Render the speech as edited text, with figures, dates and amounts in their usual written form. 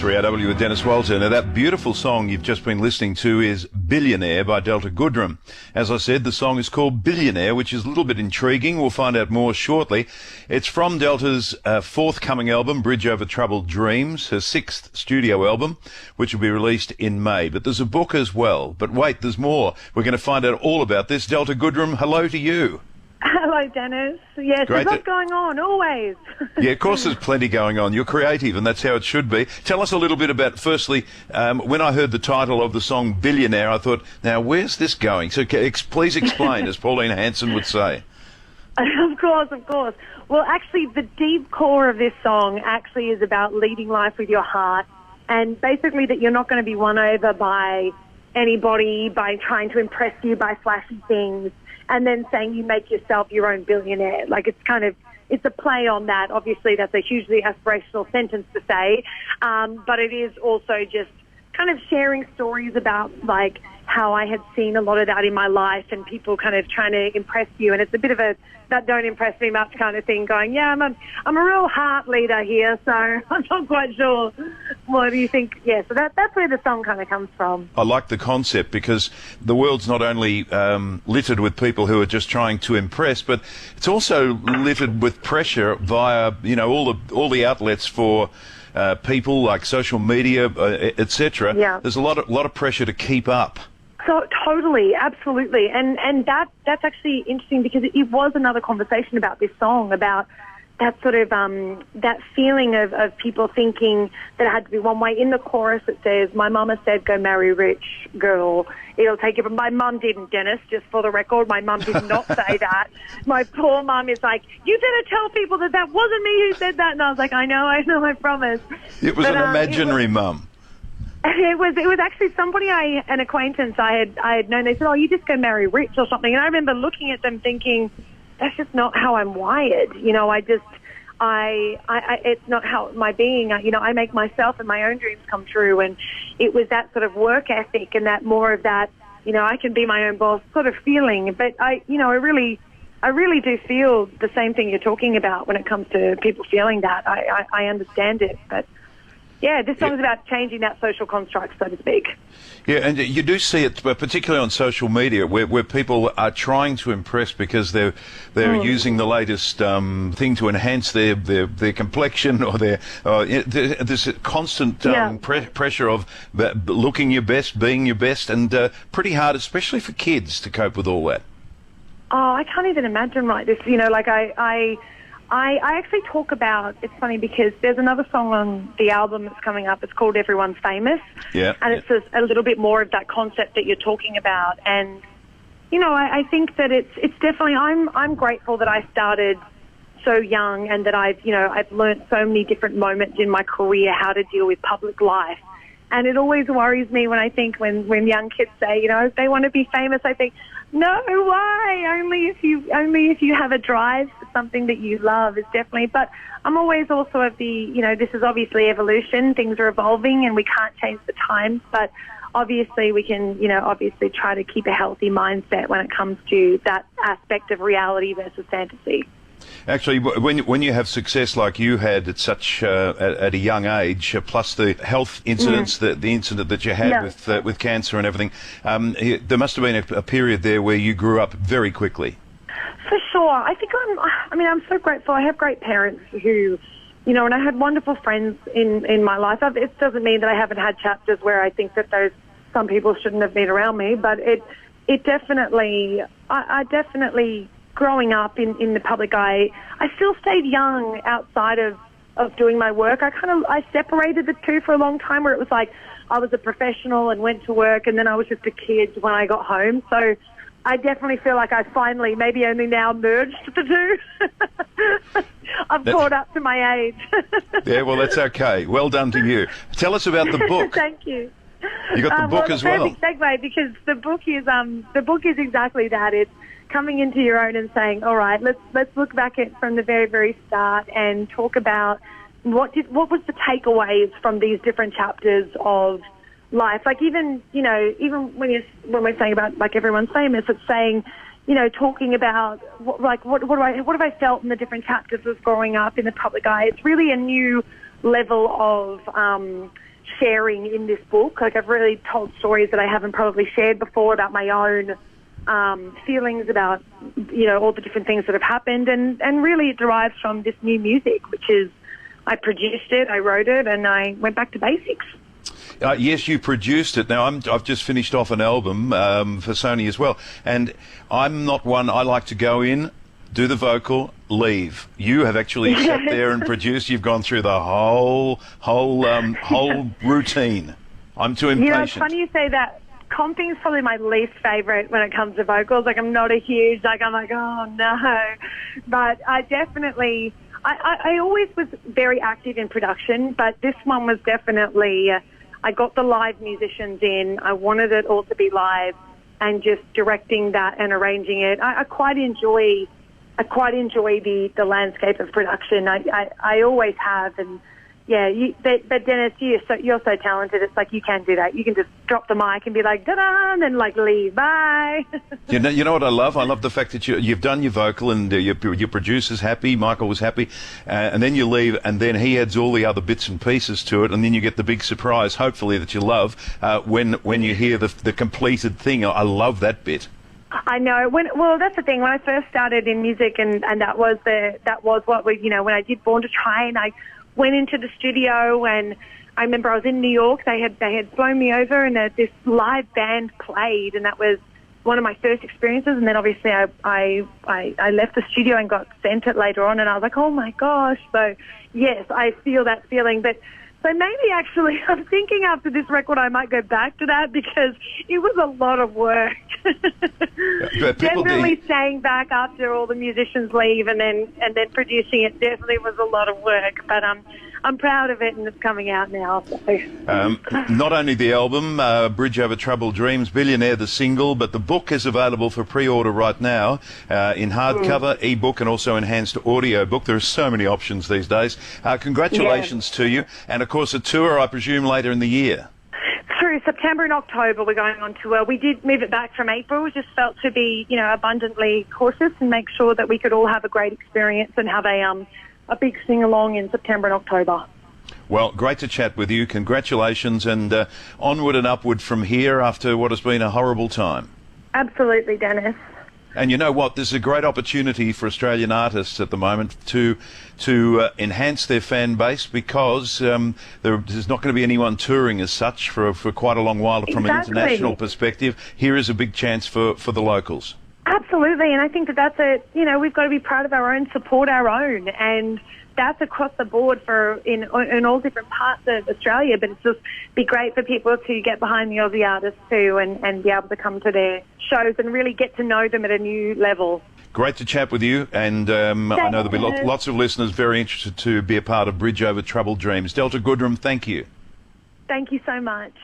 3AW with Denis Walter. Now, that beautiful song you've just been listening to is Billionaire by Delta Goodrem. As I said, the song is called Billionaire, which is a little bit intriguing. We'll find out more shortly. It's from Delta's forthcoming album, Bridge Over Troubled Dreams, her 6th studio album, which will be released in May. But there's a book as well. But wait, there's more. We're going to find out all about this. Delta Goodrem, hello to you. Hello, Dennis. Yes, there's lots going on, always. Yeah, of course there's plenty going on. You're creative, and that's how it should be. Tell us a little bit about, firstly, when I heard the title of the song Billionaire, I thought, now, where's this going? So please explain, as Pauline Hanson would say. Of course. Well, actually, the deep core of this song actually is about leading life with your heart, and basically that you're not going to be won over by anybody, by trying to impress you, by flashy things, and then saying you make yourself your own billionaire. Like, it's a play on that. Obviously, that's a hugely aspirational sentence to say, but it is also just kind of sharing stories about, like, how I had seen a lot of that in my life and people kind of trying to impress you. And it's a bit of a that don't impress me much kind of thing, going, yeah, I'm a real heart leader here, so I'm not quite sure. What do you think? Yeah, so that's where the song kind of comes from. I like the concept because the world's not only littered with people who are just trying to impress, but it's also littered with pressure via, you know, all the outlets for people like social media, etc. Yeah. There's a lot of pressure to keep up. So totally, absolutely, and that's actually interesting because it was another conversation about this song, about that sort of that feeling of people thinking that it had to be one way. In the chorus it says, "My mama said go marry rich girl, it'll take you." But my mum didn't, Dennis, just for the record. My mum did not say that. My poor mum is like, you better tell people that wasn't me who said that. And I was like, I know, I promise. It was an imaginary mum. It was actually somebody, an acquaintance I had known. They said, "Oh, you just go marry rich or something." And I remember looking at them thinking, that's just not how I'm wired. You know, it's not how my being. You know, I make myself and my own dreams come true. And it was that sort of work ethic and that more of that, you know, I can be my own boss sort of feeling. But I really do feel the same thing you're talking about when it comes to people feeling that. I understand it, but. Yeah, this song's about changing that social construct, so to speak. Yeah, and you do see it, particularly on social media, where people are trying to impress because they're using the latest thing to enhance their complexion or this constant pressure of looking your best, being your best, and pretty hard, especially for kids, to cope with all that. Oh, I can't even imagine like this. You know, like I actually talk about, it's funny because there's another song on the album that's coming up. It's called Everyone's Famous. Yeah. And it's a little bit more of that concept that you're talking about. And, you know, I think that it's definitely, I'm grateful that I started so young and that I've learned so many different moments in my career how to deal with public life. And it always worries me when I think when young kids say, you know, they want to be famous, I think, no, why? Only if you have a drive for something that you love is definitely. But I'm always also of the, you know, this is obviously evolution. Things are evolving and we can't change the times. But obviously we can, you know, obviously try to keep a healthy mindset when it comes to that aspect of reality versus fantasy. Actually, when you have success like you had at such at a young age, plus the health incidents, the incident that you had with cancer and everything, there must have been a period there where you grew up very quickly. For sure. I think I'm so grateful. I have great parents who, you know, and I had wonderful friends in my life. It doesn't mean that I haven't had chapters where I think that some people shouldn't have been around me, but it definitely, I definitely. Growing up in the public eye, I still stayed young outside of doing my work. I separated the two for a long time where it was like I was a professional and went to work and then I was just a kid when I got home. So I definitely feel like I finally, maybe only now, merged the two. I've caught up to my age. Yeah, well, that's okay. Well done to you. Tell us about the book. Thank you. You got the book as well. Perfect segue because the book is exactly that. It's coming into your own and saying, all right, let's look back at from the very, very start and talk about what was the takeaways from these different chapters of life. Like even when we're saying about like Everyone's Famous, it's saying, you know, talking about what have I felt in the different chapters of growing up in the public eye. It's really a new level of sharing in this book. Like, I've really told stories that I haven't probably shared before about my own feelings about, all the different things that have happened. And really it derives from this new music, which is, I produced it, I wrote it, and I went back to basics. Yes, you produced it. Now, I've just finished off an album for Sony as well, and I'm not one. I like to go in, do the vocal, leave. You have actually sat there and produced. You've gone through the whole routine. I'm too impatient. It's funny you say that. Comping is probably my least favourite when it comes to vocals. Like, I'm not a huge, I'm like, oh no. But I definitely, I always was very active in production, but this one was definitely, I got the live musicians in. I wanted it all to be live, and just directing that and arranging it. I quite enjoy the landscape of production. I always have, and yeah. But Dennis, you're so talented. It's like, you can do that. You can just drop the mic and be like, da-da, and then leave. Bye. You know what I love? I love the fact that you've done your vocal, and your producer's happy. Michael was happy, and then you leave, and then he adds all the other bits and pieces to it, and then you get the big surprise, hopefully, that you love when you hear the completed thing. I love that bit. I know. Well, that's the thing. When I first started in music, and that was what we, when I did Born to Train, I went into the studio, and I remember I was in New York. They had flown me over, and this live band played, and that was one of my first experiences. And then obviously I left the studio and got sent it later on, and I was like, oh my gosh. So yes, I feel that feeling. But so maybe actually I'm thinking after this record I might go back to that, because it was a lot of work. Definitely staying back after all the musicians leave and then producing it definitely was a lot of work. But I'm proud of it, and it's coming out now. So. Not only the album, Bridge Over Troubled Dreams, Billionaire the single, but the book is available for pre-order right now in hardcover, ebook, and also enhanced audio book. There are so many options these days. Congratulations to you, and of course a tour, I presume, later in the year. Through September and October we're going on tour. We did move it back from April. We just felt to be, abundantly cautious and make sure that we could all have a great experience and have a big sing-along in September and October. Well, great to chat with you. Congratulations, and onward and upward from here after what has been a horrible time. Absolutely, Dennis. And you know what? This is a great opportunity for Australian artists at the moment to enhance their fan base, because there's not going to be anyone touring as such for quite a long while. From an international perspective, here is a big chance for the locals. Absolutely, and I think that's we've got to be proud of our own, support our own, and that's across the board in all different parts of Australia. But it's just be great for people to get behind the Aussie artists too, and be able to come to their shows and really get to know them at a new level. Great to chat with you, and I know there'll be lots of listeners very interested to be a part of Bridge Over Troubled Dreams. Delta Goodrem, thank you. Thank you so much.